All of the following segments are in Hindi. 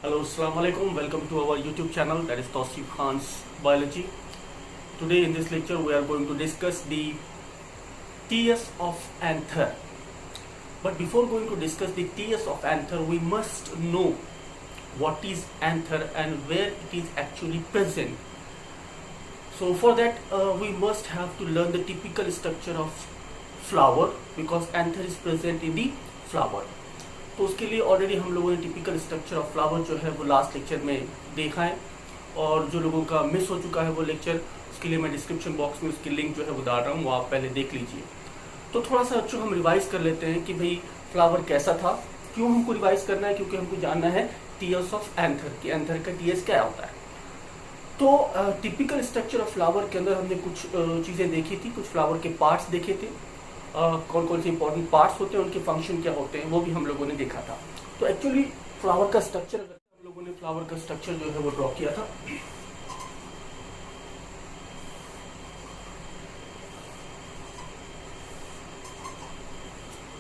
Hello, Assalamu alaikum. Welcome to our YouTube channel, that is Tausif Khan's Biology. Today in this lecture we are going to discuss the TS of anther. But before going to discuss the TS of anther, we must know what is anther and where it is actually present. So for that we must have to learn the typical structure of flower, because anther is present in the flower. तो उसके लिए ऑलरेडी हम लोगों ने टिपिकल स्ट्रक्चर ऑफ फ्लावर जो है वो लास्ट लेक्चर में देखा है, और जो लोगों का मिस हो चुका है वो लेक्चर, उसके लिए मैं डिस्क्रिप्शन बॉक्स में उसकी लिंक जो है वो डाल रहा हूँ, वो आप पहले देख लीजिए। तो थोड़ा सा अच्छे हम रिवाइज कर लेते हैं कि भाई फ्लावर कैसा था। क्यों हमको रिवाइज करना है? क्योंकि हमको जानना है टीएस ऑफ एंथर, कि एंथर का टीएस क्या होता है। तो टिपिकल स्ट्रक्चर ऑफ फ्लावर के अंदर हमने कुछ चीज़ें देखी थी, कुछ फ्लावर के पार्ट्स देखे थे, कौन कौन से इंपॉर्टेंट पार्ट्स होते हैं, उनके फंक्शन क्या होते हैं, वो भी हम लोगों ने देखा था। तो एक्चुअली फ्लावर का स्ट्रक्चर, अगर हम लोगों ने फ्लावर का स्ट्रक्चर जो है वो ड्रॉ किया था,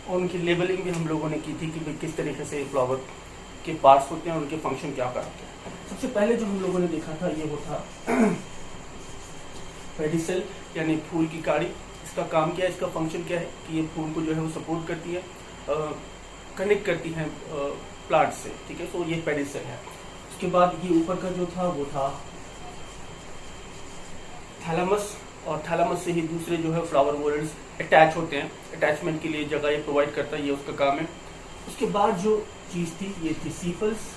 और उनकी लेबलिंग भी हम लोगों ने की थी कि किस तरीके से फ्लावर के पार्ट्स होते हैं और उनके फंक्शन क्या करते हैं। सबसे पहले जो हम लोगों ने देखा था ये वो था पेडिसल, यानी फूल की काड़ी। इसका काम क्या है, इसका फंक्शन क्या है कि ये फूल को जो है वो सपोर्ट करती है, कनेक्ट करती है प्लांट से, ठीक है। तो ये पेडिसल है। उसके बाद ये ऊपर का जो था वो था थैलेमस, और थैलेमस से ही दूसरे जो है फ्लावर वोरल्स अटैच होते हैं, अटैचमेंट के लिए जगह ये प्रोवाइड करता है, ये उसका काम है। उसके बाद जो चीज थी ये थी सीपल्स,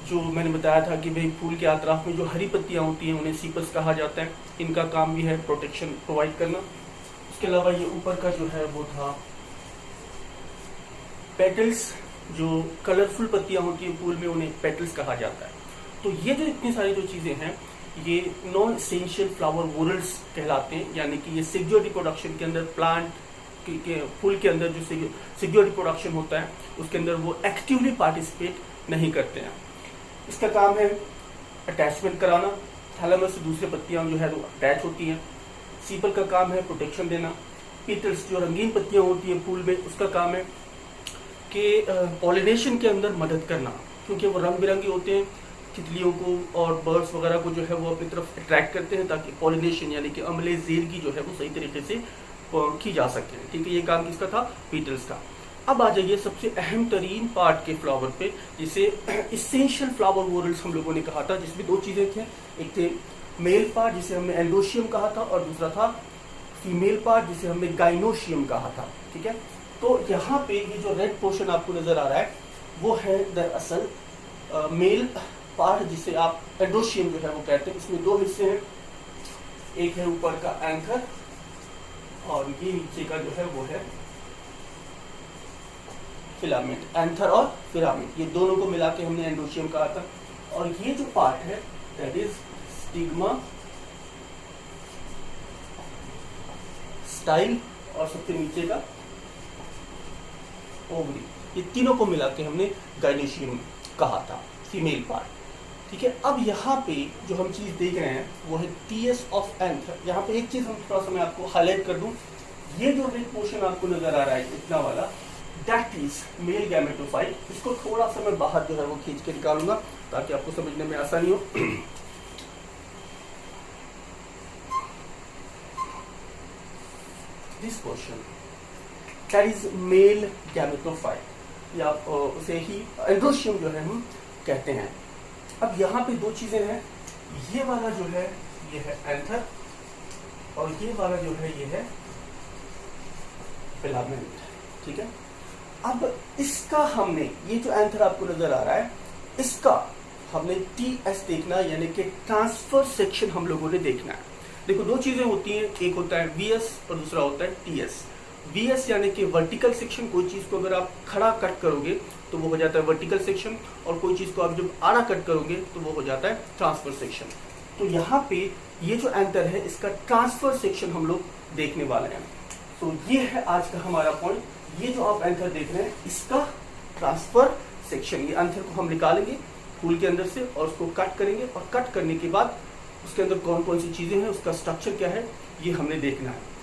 जो मैंने बताया था कि भाई फूल के अतराफ में जो हरी पत्तियां होती हैं उन्हें सीपल्स कहा जाता है। इनका काम भी है प्रोटेक्शन प्रोवाइड करना। उसके अलावा ये ऊपर का जो है वो था पेटल्स, जो कलरफुल पत्तियां होती हैं फूल में उन्हें पेटल्स कहा जाता है। तो ये जो इतनी सारी जो चीजें हैं ये नॉन एसेंशियल फ्लावर वोरल्स कहलाते हैं, यानी कि ये सेक्सुअल रिप्रोडक्शन के अंदर प्लांट के फूल के अंदर जो सेक्सुअल रिप्रोडक्शन होता है उसके अंदर वो एक्टिवली पार्टिसिपेट नहीं करते हैं। इसका काम है अटैचमेंट कराना, थैलेमस से दूसरे पत्तियां जो है वो अटैच होती हैं। सीपल का काम है प्रोटेक्शन देना। पीटल्स, जो रंगीन पत्तियां होती हैं फूल में, उसका काम है कि पॉलिनेशन के अंदर मदद करना, क्योंकि वो रंग बिरंगे होते हैं, तितलियों को और बर्ड्स वगैरह को जो है वो अपनी तरफ अट्रैक्ट करते हैं, ताकि पॉलिनेशन यानी कि अम्ले ज़ेर की जो है वो सही तरीके से की जा सके, ठीक है। ये काम किसका था? पीटल्स का। अब आ जाइए सबसे अहम तरीन पार्ट के फ्लावर पे, जिसे इसेंशियल फ्लावर वोरल्स हम लोगों ने कहा था, जिसमें दो चीजें थे। एक थे मेल पार्ट जिसे हमने एंडोशियम कहा था, और दूसरा था फीमेल पार्ट जिसे हमने गाइनोशियम कहा था, ठीक है। तो यहाँ पे ये जो रेड पोर्शन आपको नजर आ रहा है वो है दरअसल मेल पार्ट, जिसे आप एंडोशियम जो है वो कहते हैं। इसमें दो हिस्से हैं, एक है ऊपर का एंकर और ये नीचे का जो है वो है फिलामेंट। एंथर और फिलामेंट, ये दोनों को मिला के हमने एंडोशियम कहा था। और ये जो पार्ट है दैट इज स्टिग्मा, स्टाइल, और सबसे नीचे का ओवरी, ये तीनों को मिला के हमने गाइनोशियम कहा था, फीमेल पार्ट, ठीक है। अब यहाँ पे जो हम चीज देख रहे हैं वो है टीएस ऑफ एंथर। यहाँ पे एक चीज हम थोड़ा सा मैं आपको हाईलाइट कर दूं, ये जो रेड पोर्शन आपको नजर आ रहा है इतना वाला, दैट इज मेल गैमेटोफाइट। इसको थोड़ा सा मैं बाहर जो है वो खींच के निकालूंगा ताकि आपको समझने में आसानी हो। This portion that is male gametophyte, या उसे ही एंड्रोशियम जो है हम कहते हैं। अब यहाँ पे दो चीजें हैं, ये वाला जो है ये है एंथर, और ये वाला जो है ये है फिलामेंट, ठीक है। अब इसका हमने, ये जो एंथर आपको नजर आ रहा है, इसका हमने टीएस देखना, यानी कि ट्रांसफर सेक्शन हम लोगों ने देखना है। देखो दो चीजें होती हैं, एक होता है वीएस और दूसरा होता है टीएस। वीएस यानी कि वर्टिकल सेक्शन, कोई चीज को अगर आप खड़ा कट करोगे तो वो हो जाता है वर्टिकल सेक्शन, और कोई चीज को आप जब आड़ा कट करोगे तो वो हो जाता है ट्रांसफर सेक्शन। तो यहाँ पे ये जो एंथर है इसका ट्रांसफर सेक्शन हम लोग देखने वाले हैं। तो ये है आज का हमारा पॉइंट। ये जो आप एंथर देख रहे हैं इसका ट्रांसफर सेक्शन, ये एंथर को हम निकालेंगे फूल के अंदर से और उसको कट करेंगे, और कट करने के बाद उसके अंदर कौन कौन सी चीजें हैं, उसका स्ट्रक्चर क्या है, ये हमने देखना है।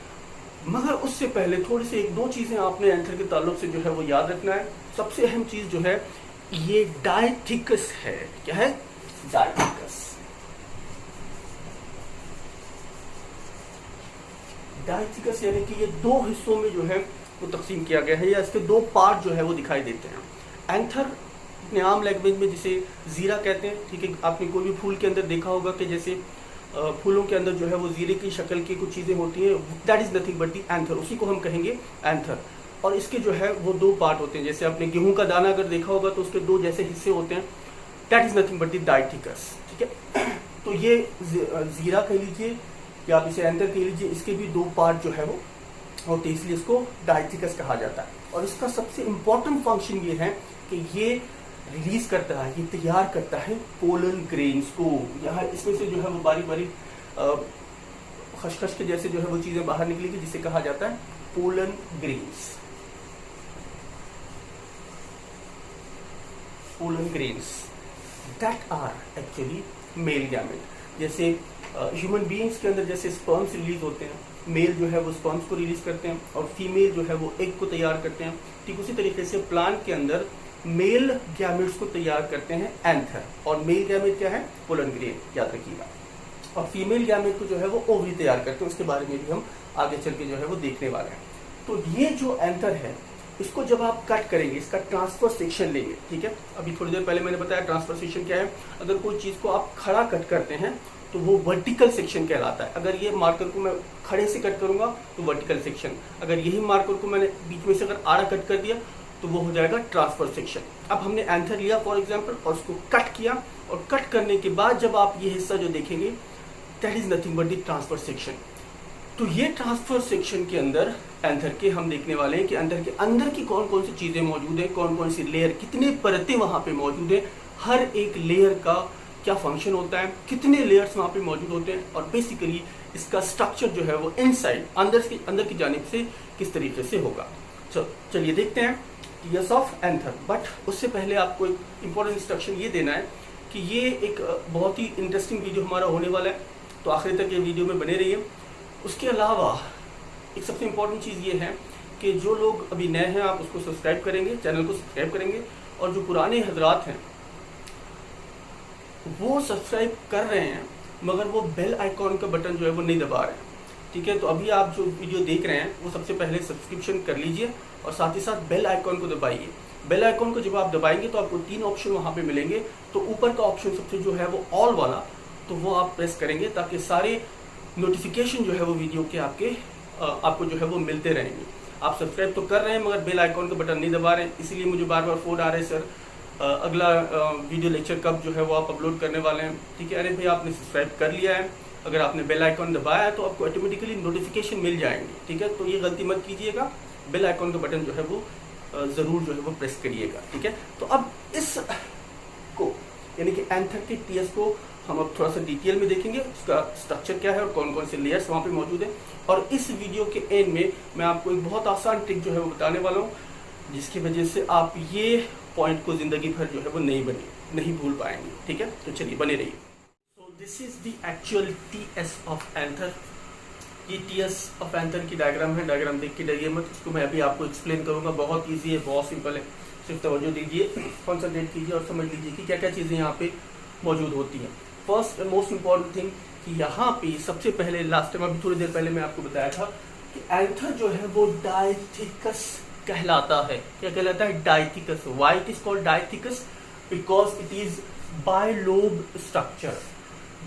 मगर उससे पहले थोड़ी सी एक दो चीजें आपने एंथर के ताल्लुक से जो है वो याद रखना है। सबसे अहम चीज जो है ये डायथिकस है। क्या है? डायथिकस। डायथिकस यानी कि ये दो हिस्सों में जो है वो तकसीम किया गया है, या इसके दो पार्ट जो है वो दिखाई देते हैं। एंथर अपने आम लैंग्वेज में जिसे जीरा कहते हैं, ठीक है। आपने कोई भी फूल के अंदर देखा होगा कि जैसे फूलों के अंदर जो है वो जीरे की शक्ल की कुछ चीज़ें होती हैं, that is nothing but the anther, उसी को हम कहेंगे एंथर। और इसके जो है वो दो पार्ट होते हैं। जैसे आपने गेहूं का दाना अगर देखा होगा तो उसके दो जैसे हिस्से होते हैं, that is nothing but the dithecous, ठीक है। तो ये जीरा कह लीजिए या आप इसे एंथर कह लीजिए, इसके भी दो पार्ट जो है वो होते हैं, इसलिए इसको डायथिकस कहा जाता है। और इसका सबसे इम्पोर्टेंट फंक्शन ये है कि ये रिलीज करता है, ये तैयार करता है पोलन ग्रेन्स को। यहाँ इसमें से जो है वो बारी बारी खसखस के जैसे जो है वो चीजें बाहर निकलेगी, जिसे कहा जाता है pollen grains. Pollen grains that are actually male gamete. जैसे ह्यूमन बीइंग्स के अंदर जैसे स्पर्म्स रिलीज होते हैं, मेल जो है वो स्पर्म्स को रिलीज करते हैं और फीमेल जो है वो एग को तैयार करते हैं, ठीक उसी तरीके से प्लांट के अंदर मेल गैमेट्स को तैयार करते हैं एंथर। और मेल गैमेट क्या है? पोलन ग्रेन, याद रखिएगा। और फीमेल गैमेट को जो है वो ओवरी तैयार करते हैं, उसके बारे में भी हम आगे चल के जो है वो देखने वाले हैं। तो ये जो एंथर है, इसको जब आप कट करेंगे, इसका ट्रांसफर सेक्शन लेंगे, ठीक है। अभी थोड़ी देर पहले मैंने बताया ट्रांसफर सेक्शन क्या है। अगर कोई चीज को आप खड़ा कट करते हैं तो वो वर्टिकल सेक्शन कहलाता है। अगर ये मार्कर को मैं खड़े से कट करूंगा तो वर्टिकल सेक्शन, अगर यही मार्कर को मैंने बीच में से अगर आड़ा कट कर दिया तो वो हो जाएगा ट्रांसफर सेक्शन। अब हमने एंथर लिया फॉर एग्जांपल और उसको कट किया, और कट करने के बाद जब आप ये हिस्सा जो देखेंगे, that is nothing but the transfer section. तो ये ट्रांसफर सेक्शन के अंदर एंथर के हम देखने वाले हैं कि एंथर के अंदर की कौन कौन सी चीजें मौजूद है, कौन कौन सी लेयर, कितने परतें वहां पे मौजूद है, हर एक लेयर का क्या फंक्शन होता है, कितने लेयर्स वहां पे मौजूद होते हैं, और बेसिकली इसका स्ट्रक्चर जो है वो इनसाइड अंदर की जानिब से किस तरीके से होगा। चलिए देखते हैं टीयर्स ऑफ एंथर। बट उससे पहले आपको एक इंपॉर्टेंट इंस्ट्रक्शन ये देना है कि ये एक बहुत ही इंटरेस्टिंग वीडियो हमारा होने वाला है, तो आखिर तक ये वीडियो में बने रहिए। उसके अलावा एक सबसे इम्पोर्टेंट चीज़ ये है कि जो लोग अभी नए हैं आप उसको सब्सक्राइब करेंगे, चैनल को सब्सक्राइब करेंगे, और जो पुराने हजरात हैं वो सब्सक्राइब कर रहे हैं मगर वो बेल आइकॉन का बटन जो है वो नहीं दबा रहे हैं, ठीक है। तो अभी आप जो वीडियो देख रहे हैं वो सबसे पहले सब्सक्रिप्शन कर लीजिए और साथ ही साथ बेल आइकॉन को दबाइए। बेल आइकॉन को जब आप दबाएंगे तो आपको 3 ऑप्शन वहाँ पे मिलेंगे। तो ऊपर का ऑप्शन सबसे जो है वो ऑल वाला, तो वो आप प्रेस करेंगे ताकि सारे नोटिफिकेशन जो है वो वीडियो के आपको जो है वो मिलते रहेंगे। आप सब्सक्राइब तो कर रहे हैं मगर बेल आइकॉन का बटन नहीं दबा रहे हैं, इसीलिए मुझे बार बार फोन आ रहे हैं, सर अगला वीडियो लेक्चर कब जो है वो आप अपलोड करने वाले हैं, ठीक है। अरे भाई आपने सब्सक्राइब कर लिया है, अगर आपने बेल आइकॉन दबाया है तो आपको ऑटोमेटिकली नोटिफिकेशन मिल जाएंगे, ठीक है। तो ये गलती मत कीजिएगा, बेल आइकॉन का बटन जो है वो ज़रूर जो है वो प्रेस करिएगा, ठीक है। तो अब इस को यानी कि एंथर के टीएस को हम अब थोड़ा सा डिटेल में देखेंगे, उसका स्ट्रक्चर क्या है और कौन कौन से लेयर्स वहाँ पे मौजूद है। और इस वीडियो के एंड में मैं आपको एक बहुत आसान ट्रिक जो है वो बताने वाला हूँ, जिसकी वजह से आप ये पॉइंट को जिंदगी भर जो है वो नहीं भूल पाएंगे, ठीक है। तो चलिए बने रहिए। So this is the actual TS of anther. ये टीएस ऑफ एंथर की डायग्राम है, डायग्राम देख के डरिए मत, इसको मैं अभी आपको एक्सप्लेन करूंगा। बहुत ईजी है, बहुत सिंपल है, सिर्फ तवज्जो दीजिए, कंसंट्रेट कीजिए और समझ लीजिए कि क्या क्या चीज़ें यहाँ पे मौजूद होती हैं। First and most important thing कि यहाँ पे सबसे पहले लास्ट टाइम अभी थोड़ी देर पहले मैं आपको बताया था कि एंथर जो है वो डायथिकस कहलाता है। क्या कहलाता है? Dithecous. Why it is called dithecous? Because it is bilobe structure.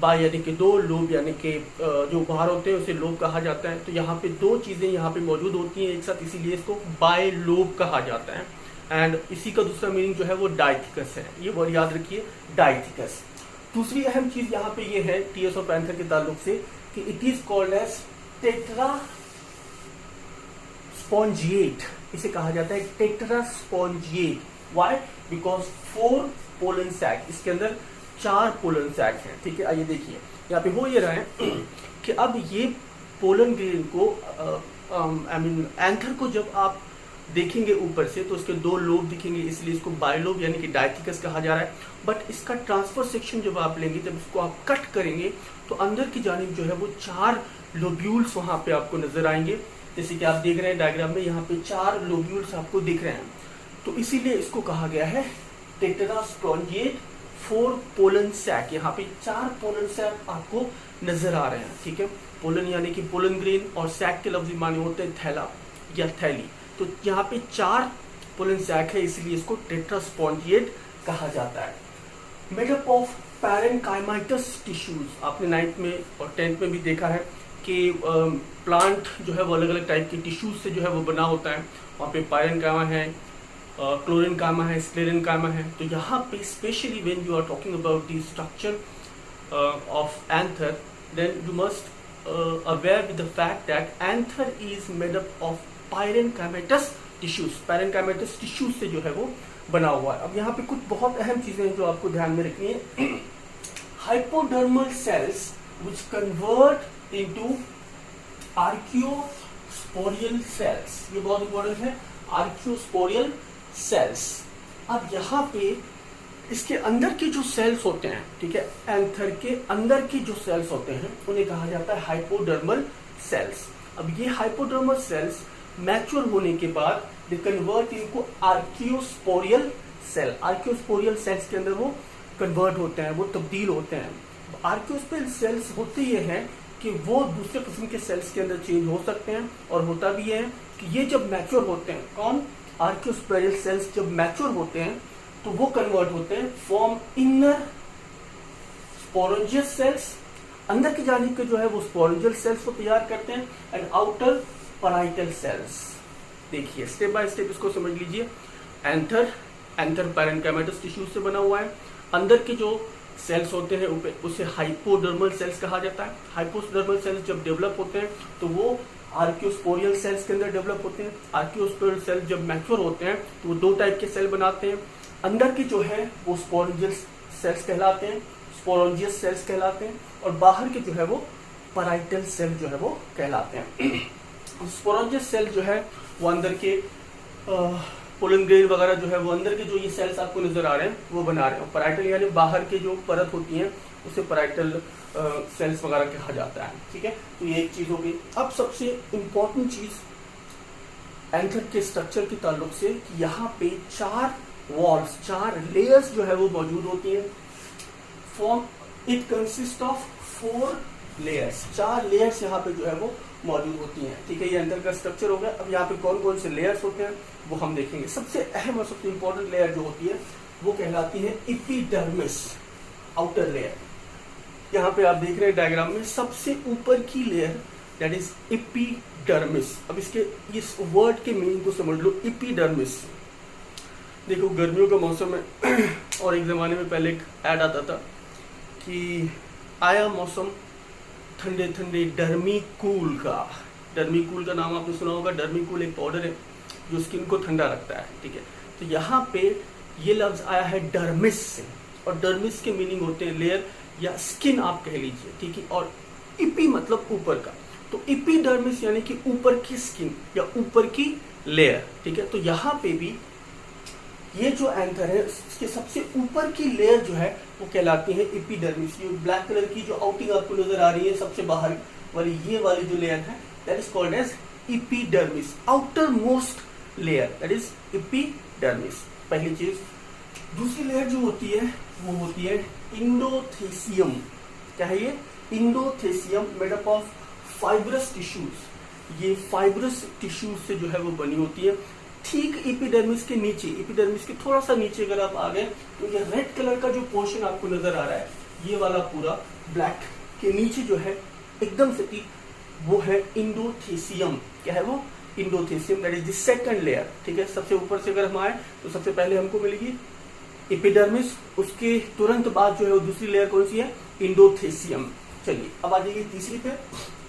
Bi यानी कि 2, लोब यानी कि जो बाहर होते हैं उसे लोब कहा जाता है। तो यहाँ पे 2 चीजें यहाँ पे मौजूद होती हैं एक साथ, इसीलिए इसको बायलोब कहा जाता है। एंड इसी का दूसरा मीनिंग जो है वो डायथिकस है, ये वर्ड याद रखिए, डायथिकस। दूसरी अहम चीज यहाँ पे ये है टीएस ऑफ एंथर के ताल्लुक से कि it is called as tetrasporangiate. इसे कहा जाता है tetrasporangiate. Why? Because 4 pollen sac, इसके अंदर 4 पोलन सैक हैं, ठीक है। आइए देखिए यहाँ पे हो ये रहा है कि अब ये पोलन ग्रेन को एंथर को जब आप देखेंगे ऊपर से तो इसके 2 लोब दिखेंगे, इसलिए इसको बायलोब यानी कि डायथिकस कहा जा रहा है। बट इसका ट्रांसफर सेक्शन जब आप लेंगे, जब इसको आप कट करेंगे तो अंदर की जानिब जो है वो 4 लोब्यूल्स वहां पे आपको नजर आएंगे। जैसे कि आप देख रहे हैं डायग्राम में, यहाँ पे 4 लोब्यूल्स आपको दिख रहे हैं। तो इसीलिए इसको कहा गया है टेट्रास्पोंजिएट 4 पोलन सैक। यहाँ पे 4 पोलन सैक आपको नजर आ रहे हैं, ठीक है। पोलन यानी कि पोलन ग्रेन, और सैक के लफ्ज माने होते हैं थैला या थैली। तो यहाँ पे 4 पोलन सैक है, इसलिए इसको टेट्रास्पोंजिएट कहा जाता है। Made up of parenchymatous tissues. आपने 9th में और 10th में भी देखा है कि प्लांट जो है वो अलग अलग टाइप के टिश्यूज से जो है वो बना होता है। वहाँ पे पायरेनकाइमा है, क्लोरेनकाइमा है, स्क्लेरेनकाइमा है। तो यहाँ पे specially when you are talking about the structure of anther, then you must aware with the fact that anther is made up of parenchymatous tissues. Parenchymatous tissues से जो है वो बना हुआ है। अब यहाँ पे कुछ बहुत अहम चीजें हैं जो आपको ध्यान में रखनी है। Hypodermal cells which convert into archesporial cells, ये बहुत इंपॉर्टेंट है, आर्कियोस्पोरियल सेल्स। अब यहाँ पे इसके अंदर के जो सेल्स होते हैं, ठीक है, एंथर के अंदर के जो सेल्स होते हैं उन्हें कहा जाता है हाइपोडर्मल सेल्स। अब ये हाइपोडर्मल सेल्स मैच्योर होने के बाद दे कन्वर्ट इनको आर्कियोस्पोरियल सेल। आर्कियोस्पोरियल सेल्स के अंदर वो कन्वर्ट होते हैं, वो तब्दील होते हैं। आर्कियोस्पोरियल सेल्स होते ये हैं कि वो दूसरे किस्म के सेल्स के अंदर चेंज हो सकते हैं, और होता भी है कि ये जब मैच्योर होते हैं, कौन, आर्कियोस्पोरियल सेल्स जब मैच्योर होते हैं तो वो कन्वर्ट होते हैं फॉर्म इनर स्पोरेंजियस सेल्स। अंदर की जानिब के जो है वो स्पोरेंजियल सेल्स को तैयार करते हैं, एंड आउटर पैराइटल सेल्स। देखिए स्टेप बाय स्टेप इसको समझ लीजिए। एंथर पैरेनकाइमेटस टिश्यूज से बना हुआ है। अंदर के जो सेल्स होते हैं उसे हाइपोडर्मल सेल्स कहा जाता है। हाइपोडर्मल सेल्स जब डेवलप होते हैं तो वो आर्कियोस्पोरियल सेल्स के अंदर डेवलप होते हैं। आर्कियोस्पोरियल सेल्स जब मैच्योर होते हैं तो वो 2 टाइप के सेल बनाते हैं। अंदर के जो है वो स्पोरेंजियल सेल्स कहलाते हैं, स्पोरेंजियस सेल्स कहलाते हैं, और बाहर के जो है वो पैराइटल सेल जो है वो कहलाते हैं। स्पोरेंजियस सेल जो है वो अंदर के पोलन ग्रेन वगैरह जो है वो अंदर के जो ये सेल्स आपको नजर आ रहे हैं वो बना रहे हैं। पैराइटल यानी बाहर के जो परत होती है उसे पैराइटल सेल्स वगैरह कहा जाता है, ठीक है। तो ये एक चीज होगी। अब सबसे इंपॉर्टेंट चीज एंथर के स्ट्रक्चर के ताल्लुक से कि यहाँ पे 4 वॉल्स, 4 लेयर्स जो है वो मौजूद होती है। Form it consist of 4 layers, 4 layers यहाँ पे जो है वो मौजूद होती हैं, ठीक है। ये एंथर का स्ट्रक्चर हो गया। अब यहाँ पे कौन कौन से लेयर्स होते हैं वो हम देखेंगे। सबसे अहम और सबसे इंपॉर्टेंट लेयर जो होती है वो कहलाती है एपिडर्मिस, आउटर लेयर। यहाँ पे आप देख रहे हैं डायग्राम में सबसे ऊपर की लेयर दैट इज एपिडर्मिस। अब इसके इस वर्ड के मीनिंग को समझ लो। एपिडर्मिस, देखो गर्मियों का मौसम है और एक जमाने में पहले एक ऐड आता था कि आया मौसम ठंडे ठंडे डर्मीकूल का। डर्मीकूल का नाम आपने सुना होगा। डर्मीकूल एक पाउडर है जो स्किन को ठंडा रखता है, ठीक है। तो यहाँ पे ये लफ्ज आया है डर्मिस से, और डर्मिस के मीनिंग होते हैं लेयर या स्किन आप कह लीजिए, ठीक है। और इपी मतलब ऊपर का, तो एपिडर्मिस यानी कि ऊपर की स्किन या ऊपर की लेयर, ठीक है। तो यहाँ पे भी ये जो एंथर है इसके सबसे ऊपर की लेयर जो है वो कहलाती है एपिडर्मिस। ये ब्लैक कलर की जो आउटिंग आपको नजर आ रही है सबसे बाहर वाली, ये वाली जो लेयर है that is called as epidermis, outermost layer that is epidermis, पहली चीज। दूसरी लेयर जो होती है वो होती है इंडोथेसियम। क्या है ये? Endothecium, made up of fibrous tissues. ये फाइब्रस टिश्यूज से जो है वो बनी होती है। ठीक एपिडर्मिस के नीचे, एपिडर्मिस के थोड़ा सा नीचे अगर आप आ गए तो ये रेड कलर का जो पोर्शन आपको नजर आ रहा है, ये वाला पूरा ब्लैक के नीचे जो है एकदम से ठीक, वो है इंडोथेसियम। क्या है वो? Endothecium, that is the second layer, ठीक है। सबसे ऊपर से अगर हम आए तो सबसे पहले हमको मिलेगी एपिडर्मिस, उसके तुरंत बाद जो है वो दूसरी लेयर कौन सी है? इंडोथेसियम। चलिए अब आ जाइए तीसरी पे,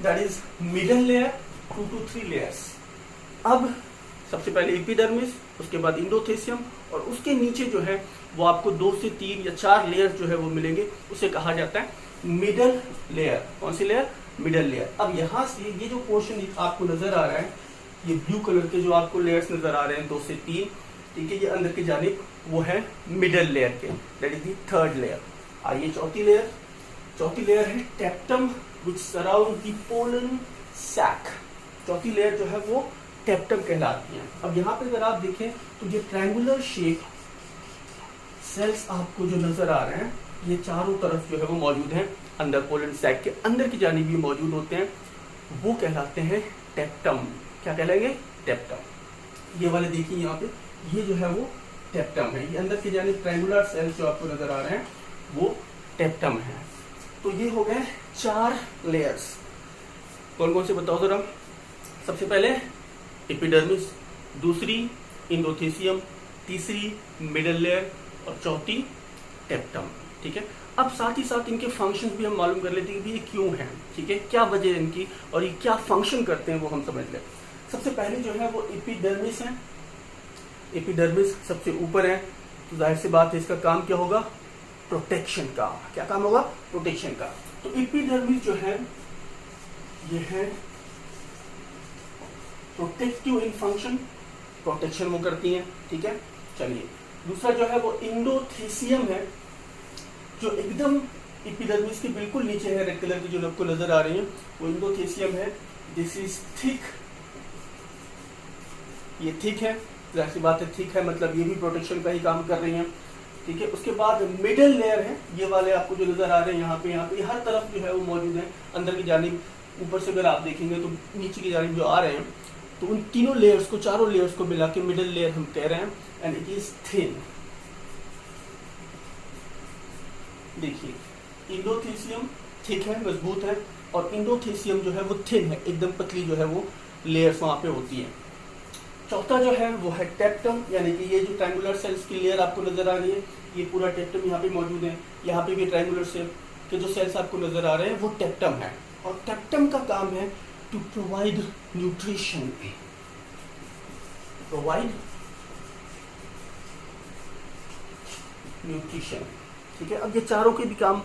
that is middle layer, 2 to 3 layers. अब सबसे पहले एपिडर्मिस, उसके बाद इंडोथेसियम, और उसके नीचे जो है वो आपको 2 से 3 या 4 लेयर्स जो है वो मिलेंगे, उसे कहा जाता है मिडल लेयर। कौन सी लेयर? Middle layer. अब यहाँ से ये जो पोर्शन आपको नजर आ रहा है, ये ब्लू कलर के जो आपको लेयर्स नजर आ रहे हैं 2 से 3, ठीक है, ये अंदर की जानिब वो है मिडल लेयर के, that is the third layer. आइए चौथी लेयर। चौथी लेयर है tapetum which surround the pollen sac. चौथी लेयर जो है वो टेप्टम कहलाती है। अब यहाँ पे अगर आप देखें तो ये ट्रायंगुलर शेप सेल्स आपको जो नजर आ रहे हैं ये चारों तरफ जो है वो मौजूद हैं, अंदर पोलन सैक के अंदर की जानिब भी मौजूद होते हैं, वो कहलाते हैं टेप्टम। क्या कहलाएंगे? टेप्टम। ये वाले देखिए यहाँ पे, ये जो है वो टेप्टम है, ये अंदर की जानिब ट्रायंगुलर सेल्स जो आपको नजर आ रहे हैं वो टेप्टम है। तो ये हो गए 4 लेयर्स। कौन कौन से बताओ जरा। सबसे पहले एपिडर्मिस, दूसरी इंडोथेसियम, तीसरी मिडल लेयर और चौथी टेप्टम। ठीक है, अब साथ ही साथ इनके फंक्शंस भी हम मालूम कर लेते हैं कि ये क्यों हैं। ठीक है, क्या वजह है इनकी और ये क्या फंक्शन करते हैं वो हम समझ लें। सबसे पहले जो है वो एपिडर्मिस है। एपिडर्मिस सबसे ऊपर है, तो जाहिर सी बात है इसका काम क्या होगा? प्रोटेक्शन का। क्या काम होगा? प्रोटेक्शन का। तो एपिडर्मिस जो है ये है प्रोटेक्टिव इन फंक्शन, प्रोटेक्शन वो करती हैं। ठीक है, चलिए दूसरा जो है वो इंडोथेसियम है, जो एकदम एपिडर्मिस के बिल्कुल नीचे है, रेड कलर की जो आपको नजर आ रही है वो इंडोथेसियम है। दिस इज थिक, ये थिक है, जाहिर सी बात है थिक है मतलब ये भी प्रोटेक्शन का ही काम कर रही है। ठीक है, उसके बाद मिडल लेयर है, ये वाले आपको जो नजर आ रहे हैं यहाँ पे हर तरफ जो है वो मौजूद है। अंदर की जानिब ऊपर से अगर आप देखेंगे तो नीचे की जानिब जो आ रहे हैं, तो उन तीनों लेयर्स को, चारों लेयर्स को मिला के मिडल लेयर हम कह रहे हैं, एंड इट इज थिन। देखिए इंडोथेसियम थिक है, मजबूत है, और इंडोथेसियम जो है वो थिन है, एकदम पतली जो है वो लेयर्स वहां पे होती है। चौथा जो है वो है टेप्टम, यानी कि ये जो ट्रायंगुलर सेल्स की लेयर आपको नजर आ रही है, ये पूरा टेप्टम यहाँ पे मौजूद है। यहाँ पे भी ट्रायंगुलर सेल के जो सेल्स आपको नजर आ रहे हैं वो टेप्टम है, और टेप्टम का काम है to provide nutrition, provide nutrition. ठीक है, अब ये चारों के भी काम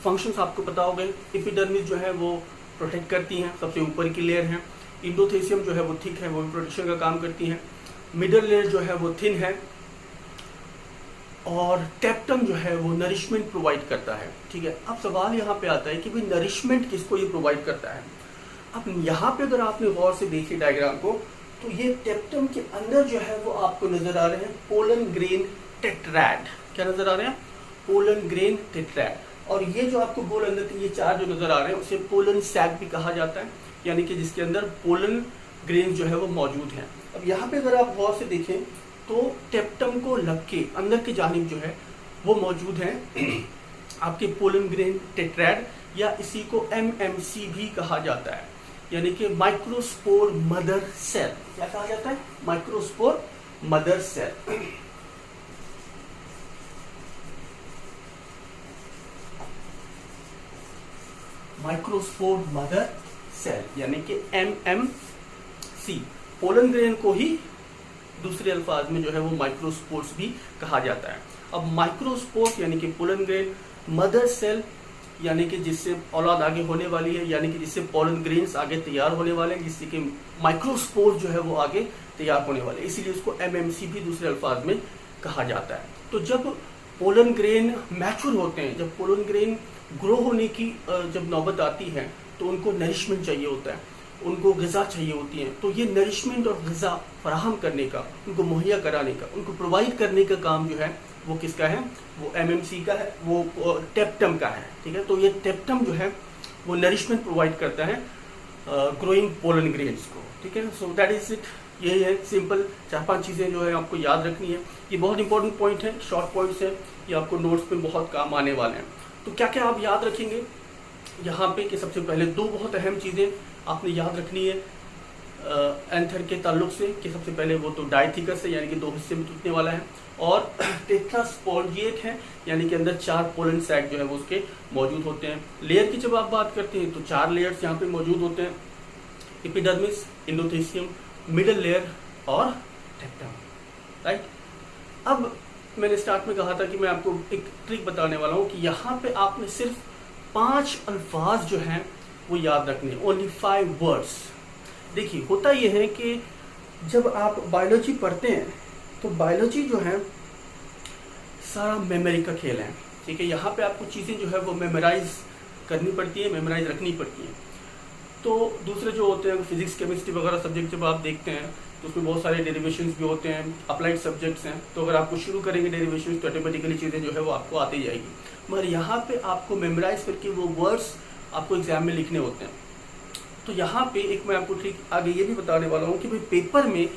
फंक्शंस आपको पता हो गए। एपिडर्मिस जो है वो प्रोटेक्ट करती हैं, सबसे ऊपर की लेयर है। इंडोथेसियम जो है वो थिक है, वो भी प्रोटेक्शन का काम करती है। मिडल लेयर जो है वो थिन है, और टेप्टम जो है वो नरिशमेंट प्रोवाइड करता है। ठीक है, अब सवाल यहाँ पे आता है कि भाई नरिशमेंट किसको ये प्रोवाइड करता है। अब यहाँ पे अगर आपने गौर से देखी डायग्राम को, तो ये टेप्टम के अंदर जो है वो आपको नजर आ रहे हैं पोलन ग्रेन टेट्रैड। क्या नजर आ रहे हैं? Pollen grain tetrad. और ये जो आपको गोल अंदर के ये 4 जो नजर आ रहे हैं उसे पोलन सैक भी कहा जाता है, यानी कि जिसके अंदर पोलन ग्रेन जो है वो मौजूद है। अब यहाँ पे अगर आप गौर से देखें तो टेप्टम को लग के अंदर की जानिब जो है वो मौजूद है आपके पोलन ग्रेन टेट्रैड, या इसी को MMC भी कहा जाता है, यानी कि माइक्रोस्पोर मदर सेल। क्या कहा जाता है? Microspore mother cell. Microspore mother cell यानी कि MMC। पोलन ग्रेन को ही दूसरे अल्फाज में जो है वो माइक्रोस्पोर्स भी कहा जाता है। अब माइक्रोस्पोर्स यानी कि पोलन ग्रेन, मदर सेल यानी कि जिससे औलाद आगे होने वाली है, यानी कि जिससे पोलन ग्रेन्स आगे तैयार होने वाले हैं, जिससे कि माइक्रोस्पोर जो है वो आगे तैयार होने वाले, इसीलिए उसको MMC भी दूसरे अल्फाज में कहा जाता है। तो जब पोलन ग्रेन मैच्योर होते हैं, जब पोलन ग्रेन ग्रो होने की जब नौबत आती है, तो उनको नरिशमेंट चाहिए होता है, उनको ग़िज़ा चाहिए होती है। तो ये नरिशमेंट और ग़िज़ा फराहम करने का, उनको मुहैया कराने का, उनको प्रोवाइड करने का काम जो है वो किसका है? वो MMC का है, वो टेप्टम का है। ठीक है, तो ये टेप्टम जो है वो नरिशमेंट प्रोवाइड करता है ग्रोइंग पोलन ग्रेन्स को। ठीक है, सो दैट इज इट। यही है सिंपल 4-5 चीज़ें जो है आपको याद रखनी है। ये बहुत इंपॉर्टेंट पॉइंट है, शॉर्ट पॉइंट्स हैं, ये आपको नोट्स में बहुत काम आने वाले हैं। तो क्या क्या आप याद रखेंगे यहाँ पे कि सबसे पहले 2 बहुत अहम चीज़ें आपने याद रखनी है एंथर के ताल्लुक से, कि सबसे पहले वो तो डाइथिकस है, यानी कि 2 हिस्से में टूटने वाला है, और टेट्रास्पोंजिएट है, यानी कि अंदर 4 पोलन सैक जो है वो उसके मौजूद होते हैं। लेयर की जब आप बात करते हैं तो 4 लेयर्स यहाँ पे मौजूद होते हैं, एपिडर्मिस, इंडोथेसियम, मिडल लेयर और टेप्टम। राइट, अब मैंने स्टार्ट में कहा था कि मैं आपको एक ट्रिक बताने वाला हूँ कि यहाँ पे आपने सिर्फ 5 अल्फाज जो हैं वो याद रखने, ओनली 5 वर्ड्स। देखिए होता यह है कि जब आप बायोलॉजी पढ़ते हैं तो बायोलॉजी जो है सारा मेमोरी का खेल है। ठीक है, यहाँ पे आपको चीज़ें जो है वो मेमोराइज करनी पड़ती है, मेमोराइज रखनी पड़ती हैं। तो दूसरे जो होते हैं फिजिक्स केमिस्ट्री वगैरह सब्जेक्ट जब आप देखते हैं तो उसमें बहुत सारे डेरिवेशंस भी होते हैं, अप्लाइड सब्जेक्ट्स हैं, तो अगर आपको शुरू करेंगे डेरिवेशंस तो ऑटोमेटिकली चीज़ें जो है वो आपको आती जाएगी। मगर यहाँ पे आपको मेमोराइज करके वो वर्ड्स आपको एग्जाम में लिखने होते हैं। तो यहाँ पे एक मैं आपको ठीक आगे ये भी बताने वाला हूँ कि भाई पेपर में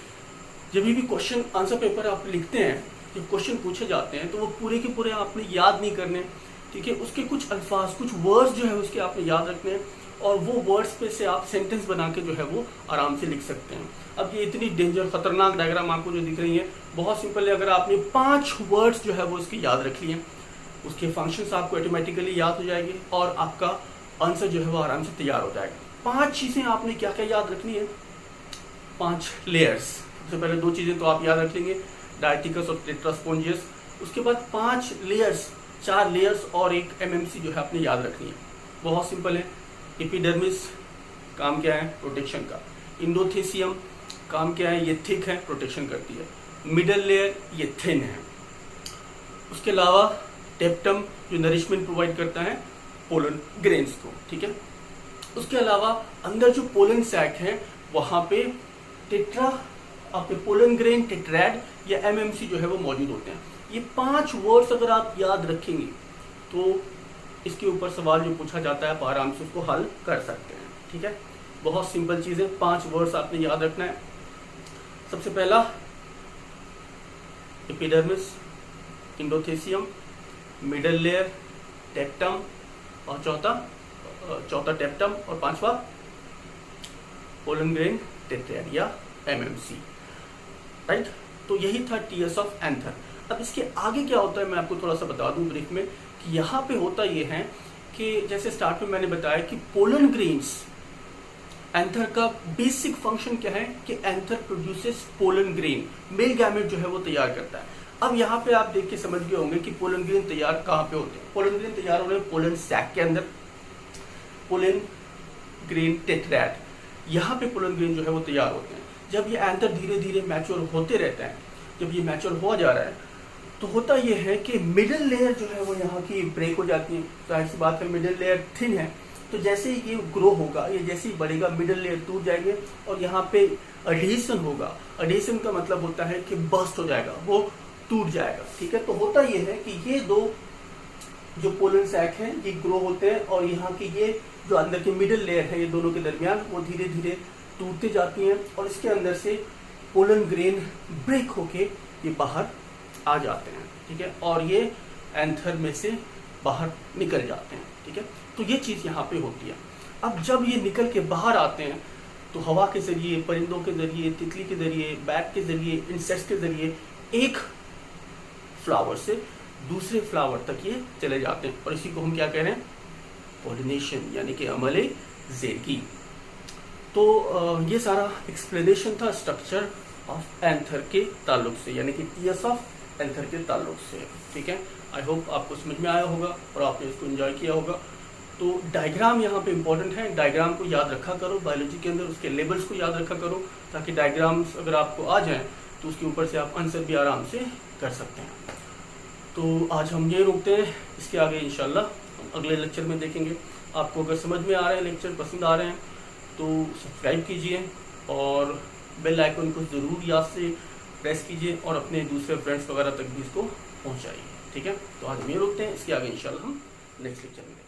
जब भी क्वेश्चन आंसर पेपर आप लिखते हैं, जब क्वेश्चन पूछे जाते हैं तो वो पूरे के पूरे आपने याद नहीं करने, ठीक है, उसके कुछ अल्फाज कुछ वर्ड्स जो है उसके आपने याद रखने हैं और वो वर्ड्स पे से आप सेंटेंस बना के जो है वो आराम से लिख सकते हैं। अब ये इतनी डेंजर खतरनाक डायग्राम आपको जो दिख रही है बहुत सिंपल है। अगर आपने 5 वर्ड्स जो है वो इसके याद रख लिए, उसके फंक्शंस आपको ऑटोमेटिकली याद हो जाएंगे और आपका आंसर जो है वो आराम से तैयार हो जाएगा। 5 चीज़ें आपने क्या क्या याद रखनी है, 5 लेयर्स। सबसे पहले 2 चीज़ें तो आप याद रख लेंगे, डायटिकस और टेट्रास्पोंजियस। उसके बाद 5 लेयर्स, 4 लेयर्स और एक एमएमसी जो है आपने याद रखनी है। बहुत सिंपल है। एपिडर्मिस काम क्या है, प्रोटेक्शन का। इंडोथेसियम काम क्या है, ये थिक है, प्रोटेक्शन करती है। मिडल लेयर ये थिन है। उसके अलावा टेप्टम जो नरिशमेंट प्रोवाइड करता है पोलन ग्रेन्स को, ठीक है। उसके अलावा अंदर जो पोलन सैक है वहाँ पे टेट्रा आपके पोलन ग्रेन, टेट्रैड या एमएमसी जो है वो मौजूद होते हैं। ये 5 वर्ड्स अगर आप याद रखेंगे तो इसके ऊपर सवाल जो पूछा जाता है आप आराम से उसको हल कर सकते हैं, ठीक है। बहुत सिंपल चीज़ है, 5 वर्ड्स आपने याद रखना है। सबसे पहला एपिडर्मिस, इंडोथेसियम, मिडल लेयर, टेप्टम और चौथा टेप्टम और 5वां पोलन ग्रेन, टेट्रैड या एमएमसी, राइट। तो यही था टीएस ऑफ एंथर। अब इसके आगे क्या होता है मैं आपको थोड़ा सा बता दूं ब्रीफ में कि यहाँ पे होता ये है कि जैसे स्टार्ट में मैंने बताया कि पोलन ग्रेन्स, एंथर का बेसिक फंक्शन क्या है कि anther produces pollen grain, male gamete जो है वो तैयार करता है। अब यहाँ पे आप देख के समझ गए होंगे कि पोलन ग्रेन तैयार कहाँ पे होते हैं। पोलन ग्रेन तैयार हो रहे हैं पोलन सैक के अंदर, पोलन ग्रेन टेट्रैड, यहाँ पे पोलन ग्रेन जो है वो तैयार होते हैं। जब ये एंथर धीरे धीरे मैच्योर होते रहता है, जब ये मैच्योर हो जा रहा है तो होता ये है कि मिडिल लेयर जो है वो यहाँ की ब्रेक हो जाती है। जाहिर सी बात है मिडिल लेयर थिन है, तो जैसे ही ये ग्रो होगा, ये जैसे ही बढ़ेगा मिडिल लेयर टूट जाएंगे और यहाँ पे अडेशन होगा। अडेशन का मतलब होता है कि बर्स्ट हो जाएगा, वो टूट जाएगा, ठीक है। तो होता ये है कि ये 2 जो पोलन सैक हैं ये ग्रो होते हैं और यहाँ की ये जो अंदर की मिडिल लेयर है ये दोनों के दरमियान वो धीरे धीरे टूटते जाती हैं और इसके अंदर से पोलन ग्रेन ब्रेक होके ये बाहर आ जाते हैं, ठीक है, और ये एंथर में से बाहर निकल जाते हैं, ठीक है। तो ये चीज़ यहाँ पे होती है। अब जब ये निकल के बाहर आते हैं तो हवा के जरिए, परिंदों के जरिए, तितली के जरिए, बैट के जरिए, इंसेक्ट्स के जरिए एक फ्लावर से दूसरे फ्लावर तक ये चले जाते हैं और इसी को हम क्या कह रहे हैं, पॉलिनेशन, यानी कि अमले ज़ेरकी। तो ये सारा एक्सप्लेनेशन था स्ट्रक्चर ऑफ एंथर के ताल्लुक से, यानी कि टीएस ऑफ एंथर के ताल्लुक से, ठीक है। आई होप आपको समझ में आया होगा और आपने इसको एंजॉय किया होगा। तो डायग्राम यहाँ पे इंपॉर्टेंट है, डायग्राम को याद रखा करो बायोलॉजी के अंदर, उसके लेबल्स को याद रखा करो ताकि डायग्राम्स अगर आपको आ जाएं तो उसके ऊपर से आप आंसर भी आराम से कर सकते हैं। तो आज हम ये रोकते हैं, इसके आगे इंशाल्लाह हम अगले लेक्चर में देखेंगे। आपको अगर समझ में आ रहे हैं लेक्चर, पसंद आ रहे हैं तो सब्सक्राइब कीजिए और बेल आइकन को ज़रूर याद से प्रेस कीजिए और अपने दूसरे फ्रेंड्स वगैरह तक भी इसको पहुंचाइए, ठीक है। तो आज हम ये रोकते हैं, इसके आगे इंशाल्लाह हम नेक्स्ट लेक्चर में